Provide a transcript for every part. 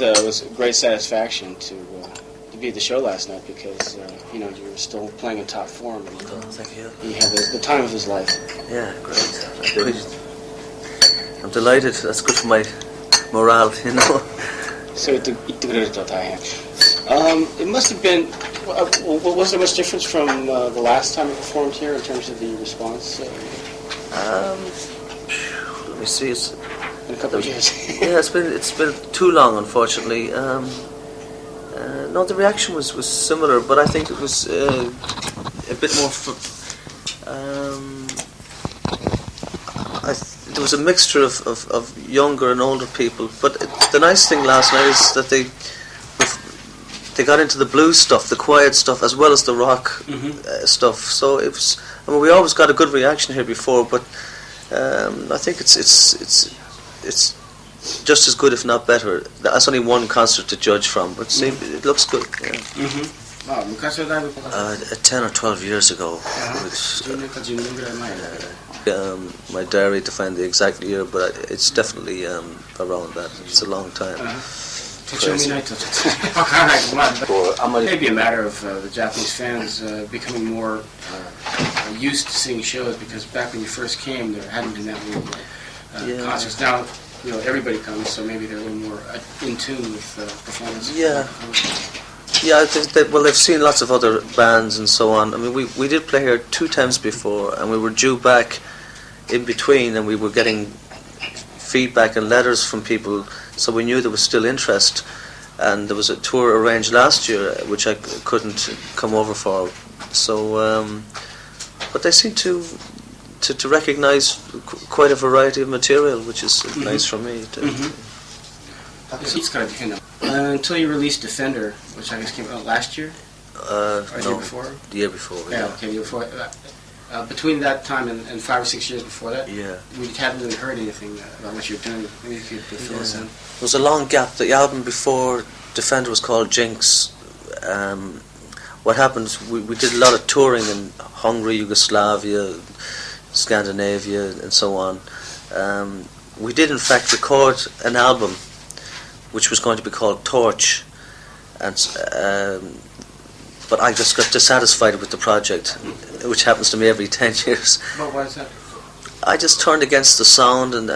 was a great satisfaction to be at the show last night because you know, you were still playing in top form and thank you. he had the time of his life. Yeah, great. I'm delighted. That's good for my morale, you know. So it must have been. Was there much difference from the last time you performed here in terms of the response? Let me see. It's in a couple of years. Yeah, it's been too long, unfortunately. No, the reaction was similar, but I think it was a bit more. There was a mixture of younger and older people. But the nice thing last night is that they got into the blues stuff, the quiet stuff, as well as the rock stuff. So it was. I mean, we always got a good reaction here before, but I think it's just as good, if not better. That's only one concert to judge from, but see, it looks good. Yeah. 10 or 12 years ago. My diary to find the exact year, but it's definitely around that. It's a long time. Maybe a matter of the Japanese fans becoming more used to seeing shows, because back when you first came, there hadn't been that many concerts. Now, you know, everybody comes, so maybe they're a little more in tune with performance. Yeah. Yeah, they've seen lots of other bands and so on. I mean, we did play here 2 times before, and we were due back in between, and we were getting feedback and letters from people, so we knew there was still interest. And there was a tour arranged last year, which I couldn't come over for. So, but they seem to recognise quite a variety of material, which is nice for me. Until you released Defender, which I guess came out last year? Or the year before? The year before, yeah. Okay, the year before. Between that time and 5 or 6 years before that, we hadn't really heard anything about what you were doing. Maybe if you could fill us in. There was a long gap. The album before Defender was called Jinx. What happened, we did a lot of touring in Hungary, Yugoslavia, Scandinavia, and so on. We did in fact record an album which was going to be called Torch, and but I just got dissatisfied with the project, which happens to me every 10 years. But why is that? I just turned against the sound and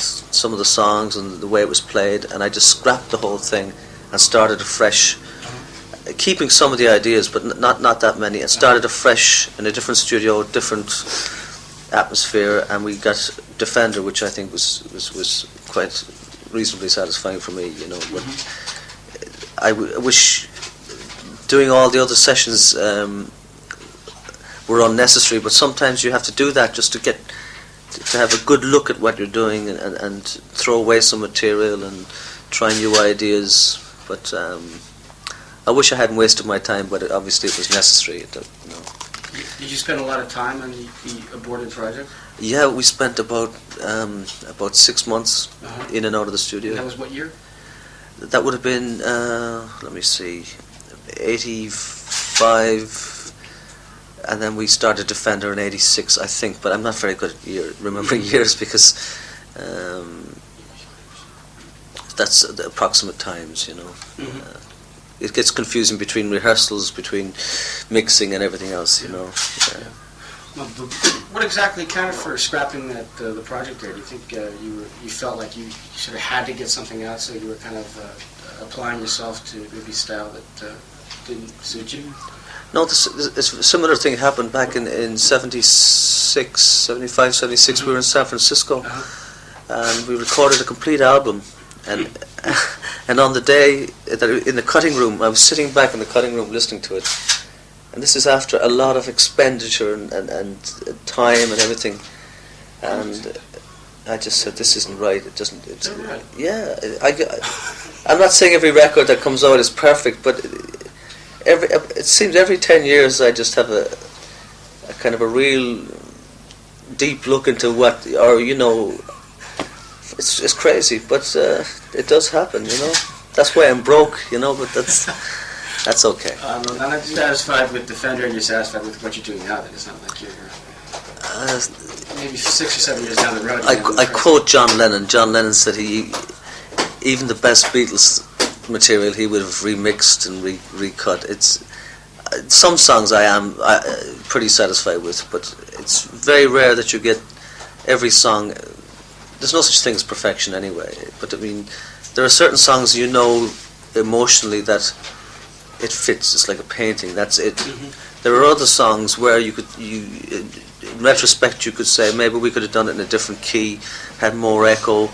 some of the songs and the way it was played, and I just scrapped the whole thing and started afresh, keeping some of the ideas, but not that many, and started afresh in a different studio, different atmosphere, and we got Defender, which I think was quite reasonably satisfying for me, you know. But I wish doing all the other sessions were unnecessary, but sometimes you have to do that just to have a good look at what you're doing and throw away some material and try new ideas. But I wish I hadn't wasted my time, but obviously it was necessary. You know. Did you spend a lot of time on the aborted project? Yeah, we spent about 6 months in and out of the studio. And that was what year? That would have been, let me see, 85, and then we started Defender in 86, I think, but I'm not very good at remembering years, because that's the approximate times, you know. It gets confusing between rehearsals, between mixing and everything else, you know. Yeah. Well, what exactly accounted for scrapping the project there? Do you think you felt like you sort of had to get something out, so you were kind of applying yourself to maybe style that didn't suit you? No, a similar thing happened back in 76, 75, 76. We were in San Francisco, and we recorded a complete album. And on the day in the cutting room, I was sitting back in the cutting room listening to it. And this is after a lot of expenditure and time and everything. And I just said, this isn't right. It doesn't. Right. Yeah, I'm not saying every record that comes out is perfect, but it seems every 10 years I just have a kind of a real deep look into what, or you know, it's crazy, but it does happen, you know. That's why I'm broke, you know, but that's okay. I'm not satisfied with Defender, and you're satisfied with what you're doing now. That it's not like you're maybe 6 or 7 years down the road. I quote John Lennon. John Lennon said he even the best Beatles material he would have remixed and recut. It's some songs I am pretty satisfied with, but it's very rare that you get every song. There's no such thing as perfection anyway, but I mean, there are certain songs you know emotionally that it fits. It's like a painting. That's it. There are other songs where in retrospect, you could say maybe we could have done it in a different key, had more echo,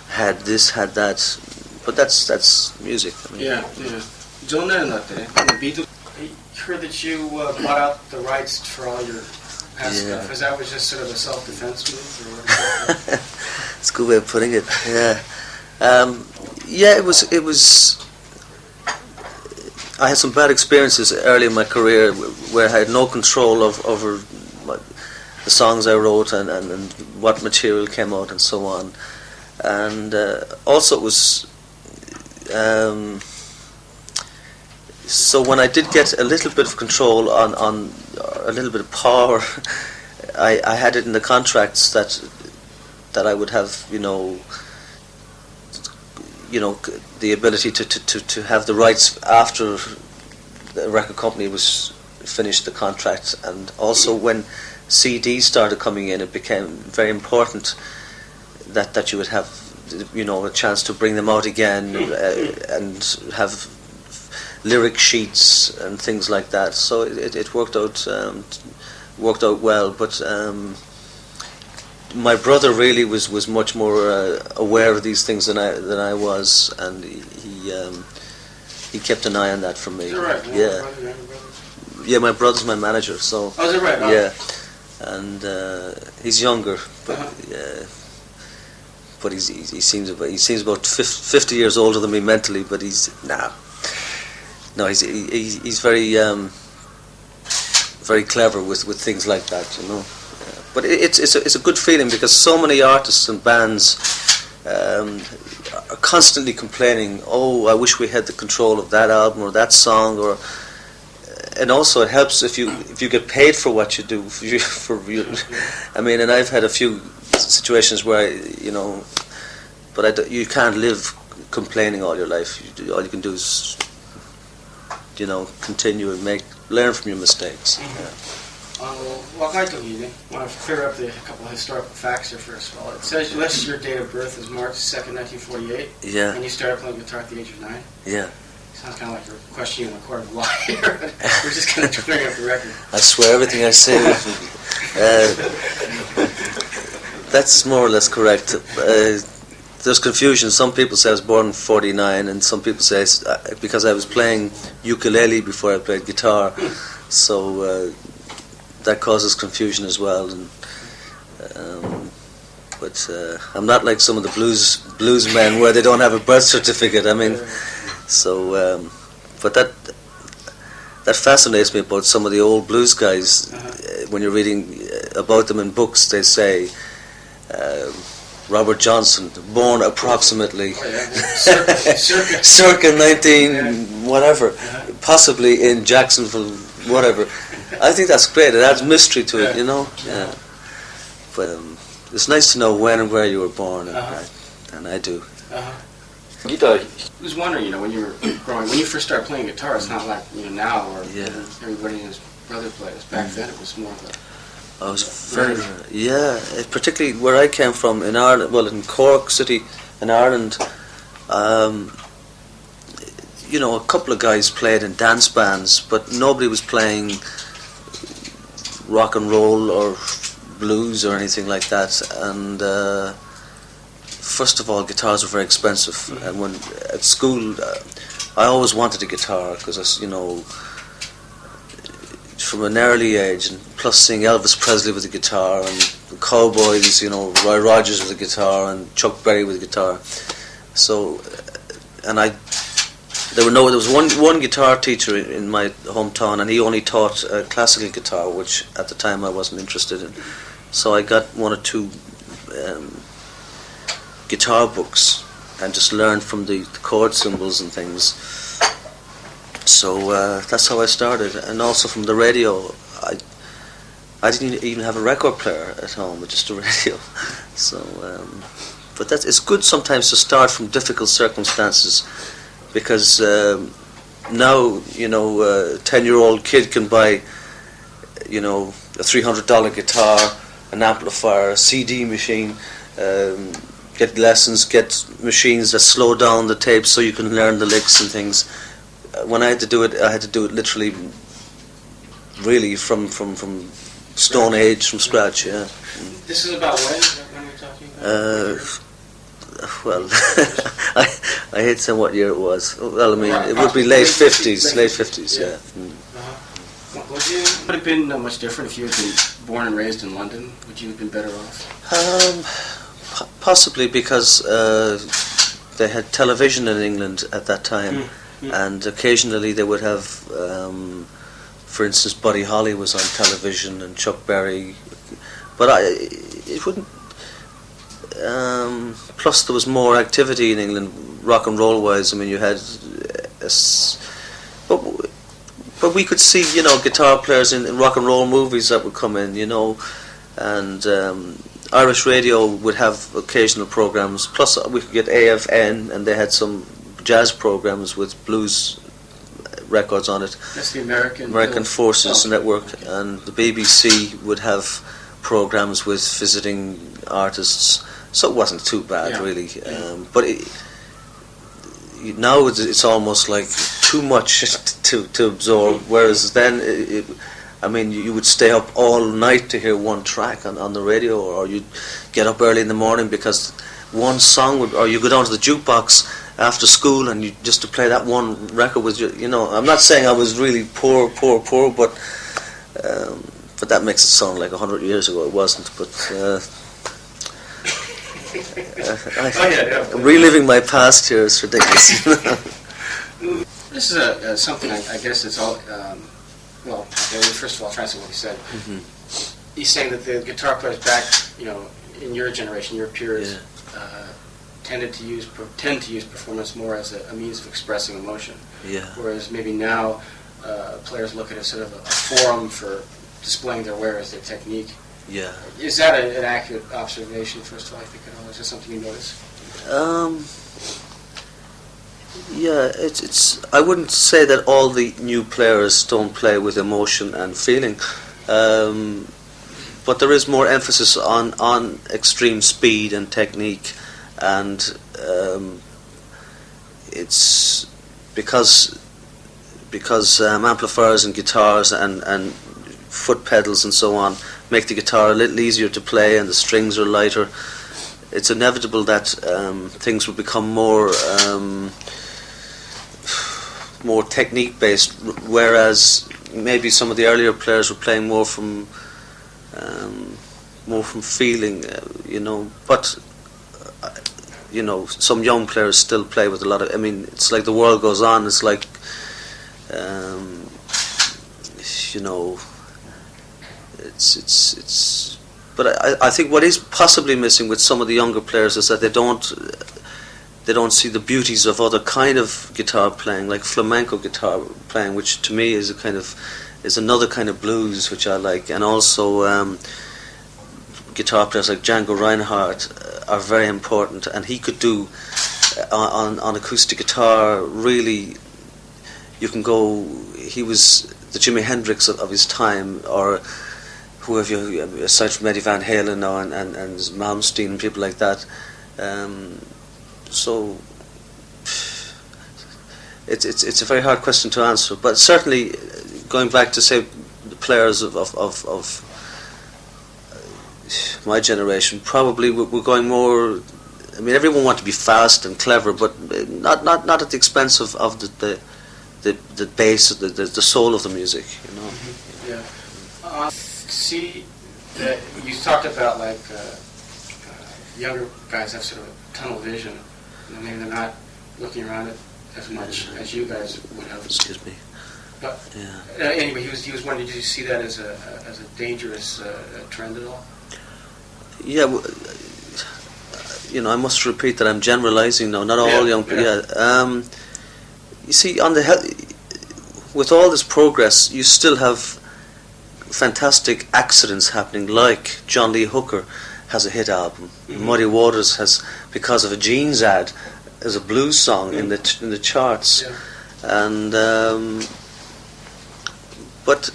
had this, had that. But that's music. I mean. Yeah. John Lennon, the Beatles. I heard that you bought out the rights for all your past stuff. Is that was just sort of a self-defense move, or what? It's a good way of putting it. Yeah. It was. I had some bad experiences early in my career where I had no control over the songs I wrote and what material came out and so on. And also it was... so when I did get a little bit of control on a little bit of power, I had it in the contracts that I would have, the ability to have the rights after the record company was finished the contract. And also when CDs started coming in, it became very important that you would have a chance to bring them out again and have lyric sheets and things like that. So it worked out well. But my brother really was much more aware of these things than I was, and he kept an eye on that for me. Is that right? Yeah. Yeah, my brother's my manager. So. Oh, is that right? Oh. Yeah, and he's younger, but but he seems about 50 years older than me mentally. But he's very very clever with things like that, But it's a good feeling because so many artists and bands are constantly complaining. Oh, I wish we had the control of that album or that song, and also it helps if you get paid for what you do. I mean, and I've had a few situations where but you can't live complaining all your life. All you can do is continue and learn from your mistakes. Wakai togi ne, I want to clear up a couple of historical facts here first of all. It says your date of birth is March 2nd, 1948. Yeah. And you started playing guitar at the age of 9. Yeah. Sounds kind of like you're questioning the court of law here. We're just kind of clearing up the record. I swear everything I say. That's more or less correct. There's confusion. Some people say I was born in 49, and some people say because I was playing ukulele before I played guitar. So that causes confusion as well. And, but I'm not like some of the blues men where they don't have a birth certificate. I mean, so but that fascinates me about some of the old blues guys. When you're reading about them in books, they say Robert Johnson, born approximately circa 19 whatever, possibly in Jacksonville, whatever. I think that's great. It adds mystery to it, Yeah. But it's nice to know when and where you were born, and I do. I was wondering, when you were growing, when you first started playing guitar, it's not like now where everybody and his brother plays. Back then, it was more of a. I was particularly where I came from in Ireland. Well, in Cork City, in Ireland, a couple of guys played in dance bands, but nobody was playing rock and roll or blues or anything like that. And first of all, guitars were very expensive, and when at school, I always wanted a guitar because from an early age, and plus seeing Elvis Presley with a guitar and the Cowboys, Roy Rogers with a guitar and Chuck Berry with a guitar. So, and there was one guitar teacher in my hometown, and he only taught classical guitar, which at the time I wasn't interested in. So I got one or two guitar books and just learned from the chord symbols and things. So that's how I started, and also from the radio. I didn't even have a record player at home, just a radio. So but it's good sometimes to start from difficult circumstances, because now, 10-year-old kid can buy, a $300 guitar, an amplifier, a CD machine, get lessons, get machines that slow down the tapes so you can learn the licks and things. When I had to do it literally, really from Stone Age, from scratch. Yeah. This is about when we're talking about? Well, I hate saying what year it was. Well, I mean, it would be late 50s, yeah. Would it have been much different if you had been born and raised in London? Would you have been better off? Possibly, because they had television in England at that time, and occasionally they would have, for instance, Buddy Holly was on television and Chuck Berry, but it wouldn't. Plus, there was more activity in England, rock and roll wise. I mean, you had, but we could see, guitar players in rock and roll movies that would come in, and Irish radio would have occasional programs. Plus, we could get AFN, and they had some jazz programs with blues records on it. That's the American Forces Network, and the BBC would have programs with visiting artists. So it wasn't too bad, really. But now it's almost like too much to absorb. Whereas then, you would stay up all night to hear one track on the radio, or you'd get up early in the morning because one song or you go down to the jukebox after school and you just to play that one record was I'm not saying I was really poor, but that makes it sound like 100 years ago. It wasn't, but. Reliving my past here is ridiculous. This is something I guess it's all. First of all, trying to say what he said. Mm-hmm. He's saying that the guitar players back, in your generation, your peers, tend to use performance more as a means of expressing emotion. Yeah. Whereas maybe now players look at it as sort of a forum for displaying their wares, their technique. Yeah. Is that an accurate observation, first of all, I think, at all? Is that something you notice? Yeah, it's. I wouldn't say that all the new players don't play with emotion and feeling, but there is more emphasis on extreme speed and technique, and it's because amplifiers and guitars and foot pedals and so on make the guitar a little easier to play, and the strings are lighter. It's inevitable that things will become more technique based, whereas maybe some of the earlier players were playing more from feeling, But some young players still play with a lot of. I mean, it's like the world goes on. It's like, It's. But I think what is possibly missing with some of the younger players is that they don't see the beauties of other kind of guitar playing, like flamenco guitar playing, which to me is another kind of blues which I like, and also guitar players like Django Reinhardt are very important, and he could do on acoustic guitar. Really, you can go. He was the Jimi Hendrix of his time, or whoever you, aside from Eddie Van Halen now and Malmsteen and people like that. So it's a very hard question to answer, but certainly going back to say the players of my generation, probably we're going more. I mean, everyone wants to be fast and clever, but not at the expense of the base, the soul of the music, Yeah. See, you talked about like younger guys have sort of a tunnel vision. Maybe they're not looking around it as much as you guys would have. Excuse me. But anyway, he was wondering, did you see that as a dangerous trend at all? Yeah. I must repeat that I'm generalizing now. Not all young people. Yeah. You see, with all this progress, you still have fantastic accidents happening, like John Lee Hooker has a hit album. Muddy Waters has, because of a jeans ad, as a blues song in the charts. Yeah. And but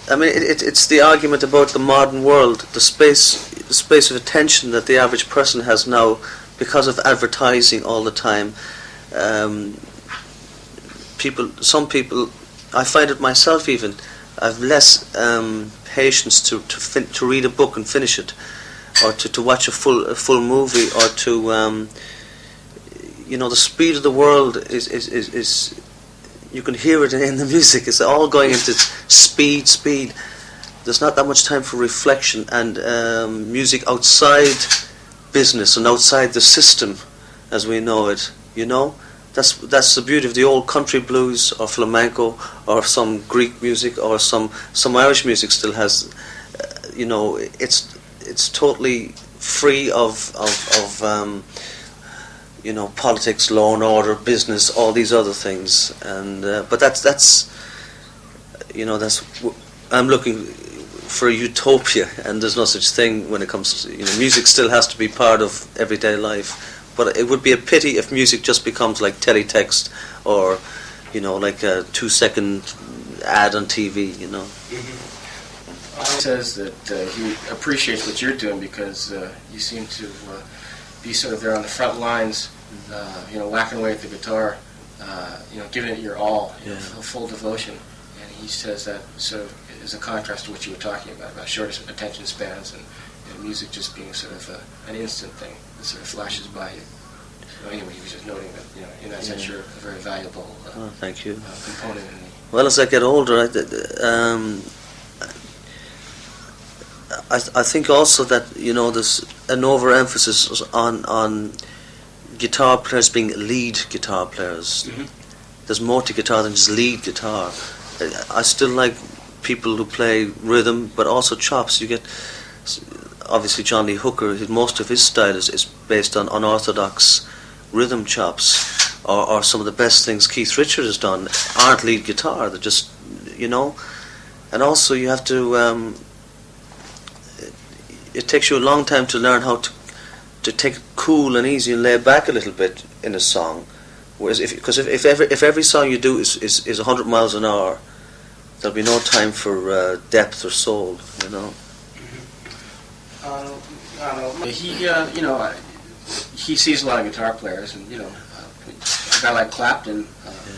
I mean, it's the argument about the modern world, the space of attention that the average person has now because of advertising all the time. Some people, I find it myself even, I've less patience to read a book and finish it, or to watch a full movie, or to the speed of the world is you can hear it in the music. It's all going into speed. There's not that much time for reflection and music outside business and outside the system as we know it. That's the beauty of the old country blues or flamenco or some Greek music or some Irish music still has. It's totally free of politics, law and order, business, all these other things, and but that's I'm looking for a utopia, and there's no such thing when it comes to music. Still has to be part of everyday life, but it would be a pity if music just becomes like teletext or like a 2-second ad on TV. He says that he appreciates what you're doing because you seem to be sort of there on the front lines, whacking away at the guitar, giving it your all, full devotion. And he says that sort of is a contrast to what you were talking about short attention spans and music just being sort of an instant thing that sort of flashes by you. So anyway, he was just noting that, in that sense, you're a very valuable thank you. component in the... Well, as I get older, I think also that there's an overemphasis on guitar players being lead guitar players. Mm-hmm. There's more to guitar than just lead guitar. I still like people who play rhythm, but also chops. You get obviously John Lee Hooker. Most of his style is based on unorthodox rhythm chops, or some of the best things Keith Richards has done aren't lead guitar. They're just and also you have to. It takes you a long time to learn how to take it cool and easy and lay back a little bit in a song. Whereas if every song you do is 100 miles an hour, there'll be no time for depth or soul. He sees a lot of guitar players, and a guy like Clapton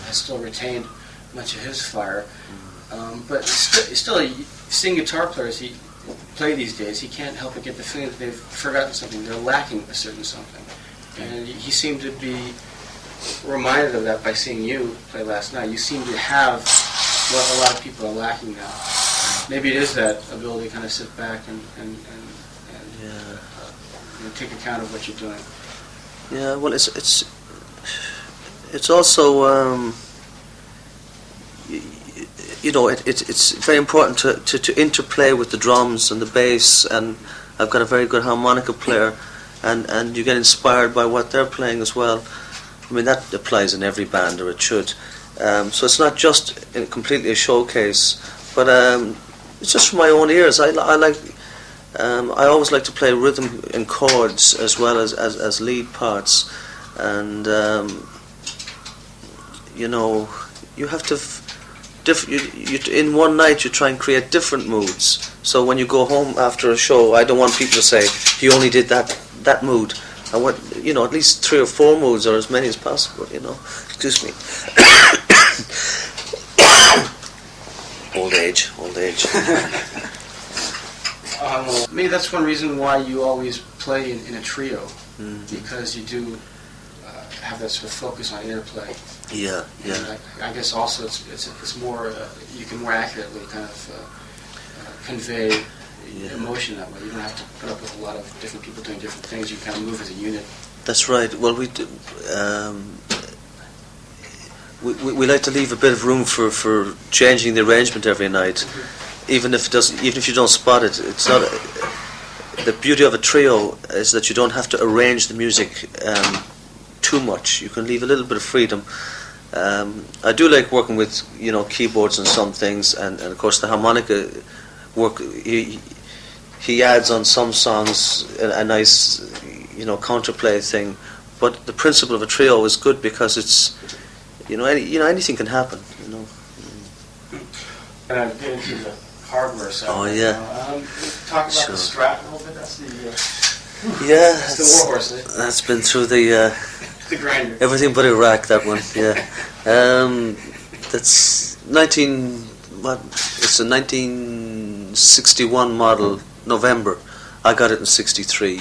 has still retained much of his fire. But still, seeing guitar players he play these days, he can't help but get the feeling that they've forgotten something. They're lacking a certain something, and he seemed to be reminded of that by seeing you play last night. You seem to have what a lot of people are lacking now. Maybe it is that ability to kind of sit back and take account of what you're doing. Yeah, well, it's also it's very important to interplay with the drums and the bass, and I've got a very good harmonica player, and you get inspired by what they're playing as well. I mean, that applies in every band, or it should. So it's not just completely a showcase, but it's just for my own ears. I always like to play rhythm and chords as well as lead parts, and you have to. In one night you try and create different moods. So when you go home after a show, I don't want people to say he only did that mood. I want at least 3 or 4 moods, or as many as possible. Excuse me. Old age. Maybe that's one reason why you always play in a trio, because you do have that sort of focus on interplay. Yeah. And I guess also it's more you can more accurately kind of convey emotion that way. You don't have to put up with a lot of different people doing different things. You kind of move as a unit. That's right. Well, we do, we like to leave a bit of room for changing the arrangement every night, even if you don't spot it. It's not. The beauty of a trio is that you don't have to arrange the music too much. You can leave a little bit of freedom. I do like working with keyboards and some things, and of course the harmonica work. he adds on some songs a nice, counterplay thing. But the principle of a trio is good because it's, anything can happen. And I'm getting to the hardware side. Oh yeah. Talk about the Strat a little bit. That's the that's the warhorse. That's been through the the grinder. everything but Iraq. That one. Yeah. That's It's a 1961 model. November. I got it in '63.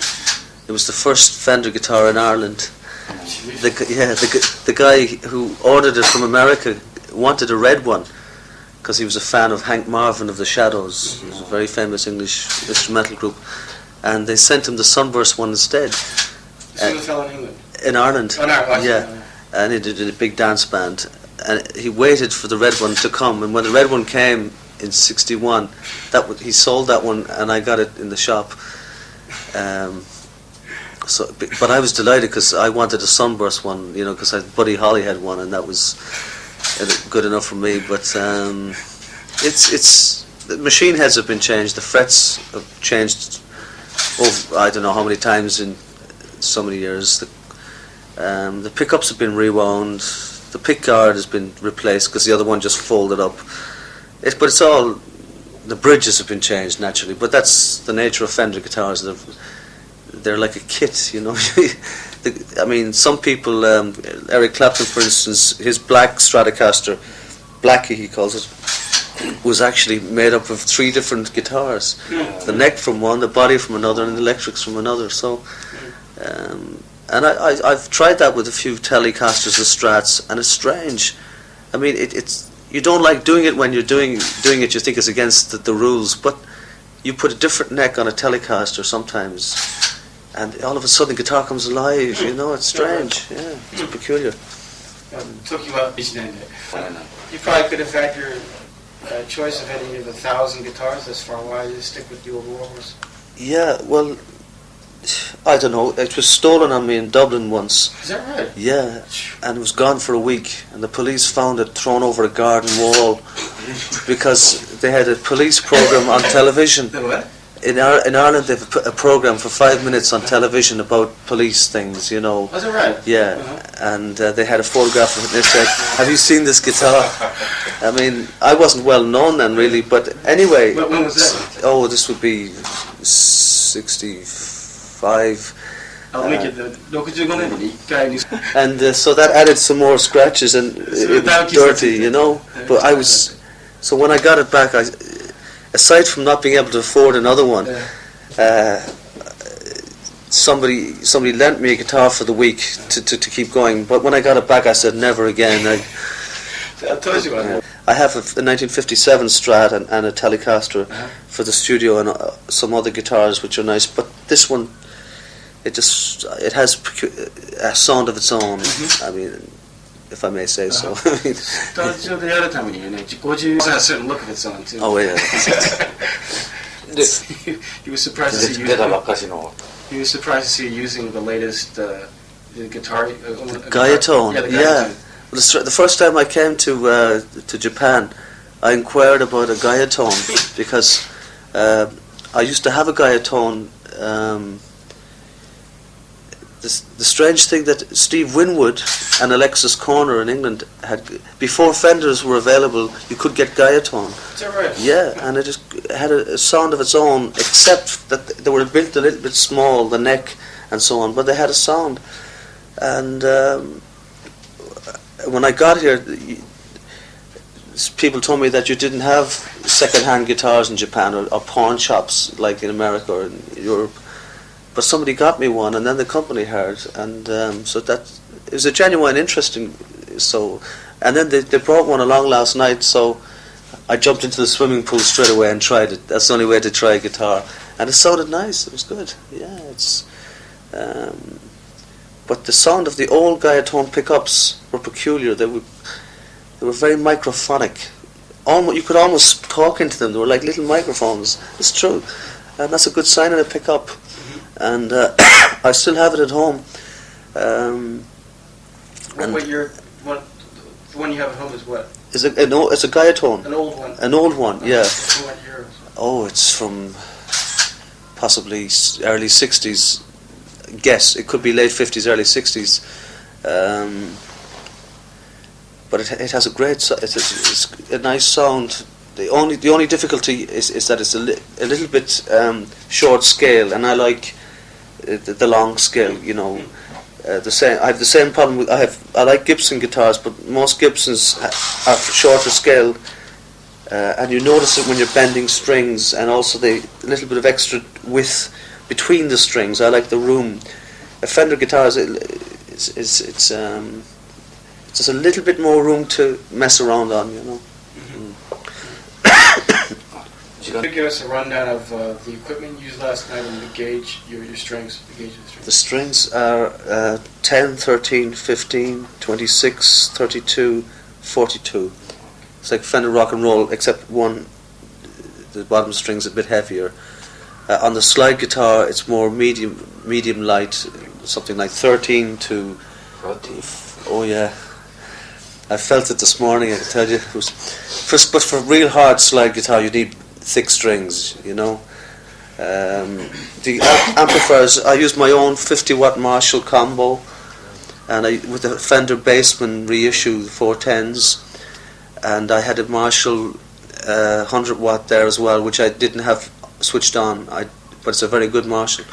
It was the first Fender guitar in Ireland. The guy who ordered it from America wanted a red one because he was a fan of Hank Marvin of the Shadows. He was a very famous English instrumental group, and they sent him the Sunburst one instead. This was a fellow in England. In Ireland. Oh, no, yeah, and he did a big dance band, and he waited for the red one to come, and when the red one came in '61, he sold that one, and I got it in the shop. But I was delighted because I wanted a Sunburst one, because Buddy Holly had one, and that was good enough for me. But the machine heads have been changed, the frets have changed. I don't know how many times in so many years. The pickups have been rewound. The pick guard has been replaced because the other one just folded up. But it's all, the bridges have been changed naturally. But that's the nature of Fender guitars. They're like a kit, some people, Eric Clapton, for instance, his black Stratocaster, Blackie he calls it, was actually made up of 3 different guitars. The neck from one, the body from another, and the electrics from another. So, and I've tried that with a few Telecasters and Strats, and it's strange. It's you don't like doing it when you're doing it. You think it's against the rules, but you put a different neck on a Telecaster sometimes, and all of a sudden the guitar comes alive. It's strange. Yeah, it's peculiar. Took you out each day. You probably could have had your choice of any of the 1,000 guitars this far. Why did you stick with the old warhorse? Yeah, well, I don't know. It was stolen on me in Dublin once. Is that right? Yeah, and it was gone for a week, and the police found it thrown over a garden wall because they had a police program on television. The what? In Ireland, they have a program for 5 minutes on television about police things, Was it right? Yeah, and they had a photograph of it, and they said, "Have you seen this guitar?" I wasn't well known then, really, but anyway. When was that? Oh, this would be 65. I'll make it And so that added some more scratches, and it was dirty, But so when I got it back, aside from not being able to afford another one, somebody lent me a guitar for the week to keep going. But when I got it back, I said never again. I told you about I have a 1957 Strat and a Telecaster for the studio, and some other guitars which are nice. But this one, it has a sound of its own. If I may say so. The other time when you has a certain look of its own too. Oh yeah. He was surprised to see you. He was surprised to see you using the latest guitar. Gaiatone. Yeah, the yeah. Gaiatone. Well, the first time I came to Japan, I inquired about a Gaiatone because I used to have a Gaiatone. The strange thing that Steve Winwood and Alexis Corner in England had, before Fenders were available, you could get Gaiatone. Is that right? Yeah, and it just had a sound of its own, except that they were built a little bit small, the neck and so on, but they had a sound. And when I got here, people told me that you didn't have second-hand guitars in Japan or pawn shops like in America or in Europe. But somebody got me one, and then the company heard, and so that it was a genuine interest in. And then they brought one along last night, so I jumped into the swimming pool straight away and tried it. That's the only way to try a guitar, and it sounded nice. It was good. Yeah, it's. But the sound of the old Gaiatone pickups were peculiar. They were very microphonic. You could almost talk into them. They were like little microphones. It's true, and that's a good sign in a pickup. And I still have it at home. The one you have at home is what? It's a Gaiatone. An old one. An old one, yeah. From what year? Oh, it's from possibly early 60s. Guess it could be late 50s, early 60s. But it has a great, it's a nice sound. The only difficulty is that it's a little bit short scale, and I like the long scale. You know, I have the same problem with I like Gibson guitars, but most Gibsons are shorter scale, and you notice it when you're bending strings, and also the little bit of extra width between the strings. I like the room. A Fender guitar it's just a little bit more room to mess around on, you know. Could you give us a rundown of the equipment you used last night and the gauge, your strings, the gauge of the strings? The strings are 10, 13, 15, 26, 32, 42. It's like Fender rock and roll, except one, the bottom string's a bit heavier. On the slide guitar, it's more medium light, something like 13 to... 13. Oh yeah. I felt it this morning, I can tell you. But for real hard slide guitar, you need thick strings, you know. The amplifiers, I use my own 50-watt Marshall combo, and with the Fender Bassman reissue, the 410s, and I had a Marshall 100-watt there as well, which I didn't have switched on, but it's a very good Marshall.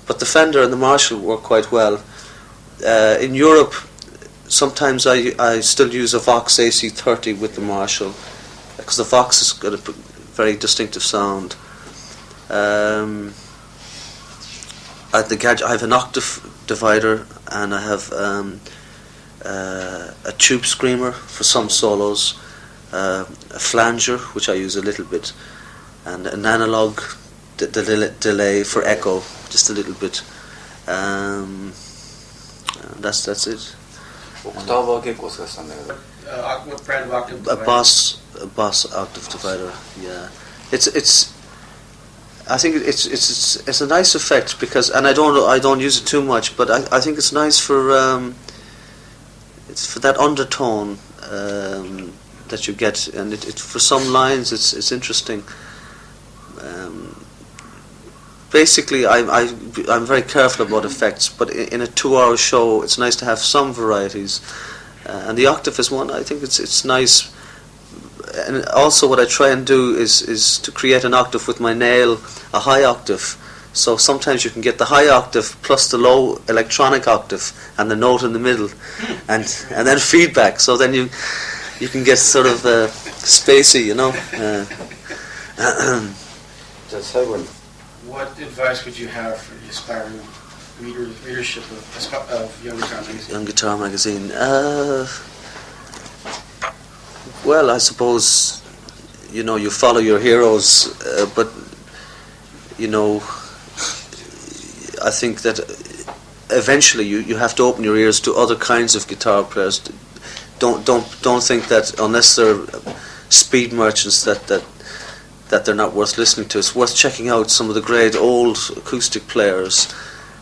But the Fender and the Marshall work quite well. In Europe, sometimes I still use a Vox AC30 with the Marshall, because the Vox has got a very distinctive sound. I have an octave divider, and I have a tube screamer for some solos, a flanger, which I use a little bit, and an analog delay for echo, just a little bit. That's it. What brand of octave A divider? Boss octave divider. Yeah, I think it's a nice effect, because, and I don't use it too much, but I think it's nice for it's for that undertone that you get, and it for some lines it's interesting. Basically, I'm very careful about effects, but in a 2-hour show, it's nice to have some varieties. And the octave is one. I think it's nice. And also, what I try and do is to create an octave with my nail, a high octave. So sometimes you can get the high octave plus the low electronic octave and the note in the middle, and then feedback. So then you can get sort of spacey, you know. What advice would you have for the aspiring readership of Young Guitar Magazine? Young Guitar Magazine. Well, I suppose, you know, you follow your heroes, but, you know, I think that eventually you have to open your ears to other kinds of guitar players. Don't think that unless they're speed merchants that they're not worth listening to. It's worth checking out some of the great old acoustic players.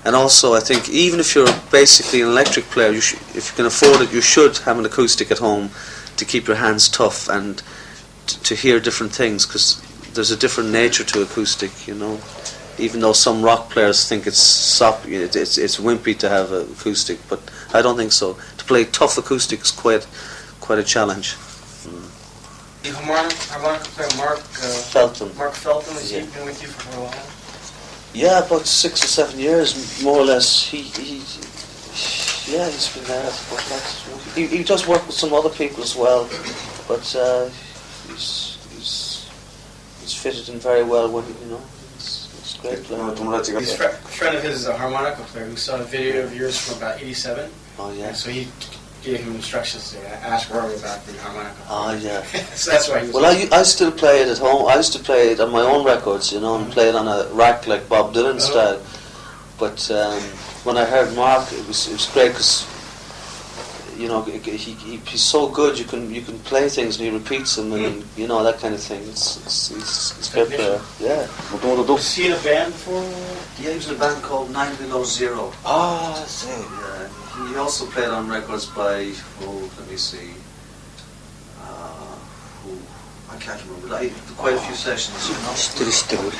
And also, I think even if you're basically an electric player, if you can afford it, you should have an acoustic at home to keep your hands tough and to hear different things, because there's a different nature to acoustic, you know. Even though some rock players think it's soppy, it's wimpy to have an acoustic, but I don't think so. To play tough acoustic is quite a challenge. The harmonica player Mark Felton. Mark Felton, has he Yeah. been with you for a while? Yeah, about 6 or 7 years, more or less. He's been there. He does work with some other people as well, but he's fitted in very well with it, you know. It's a great player. He's a friend of his is a harmonica player who saw a video of yours from about '87. Oh yeah. And so he gave him instructions to ask Rory about the harmonica. Oh yeah. So that's why he was. Well, I still play it at home. I used to play it on my own records, you know, and play it on a rack like Bob Dylan style. But when I heard Mark, it was great, because, you know, he's so good. You can play things and he repeats them, and you know, that kind of thing. He's a great player. Yeah. Was he in a band before? Yeah, he was in a band called 9 Below Zero. Ah, I see. Yeah. He also played on records by, let me see, I can't remember, quite a few sessions, you know.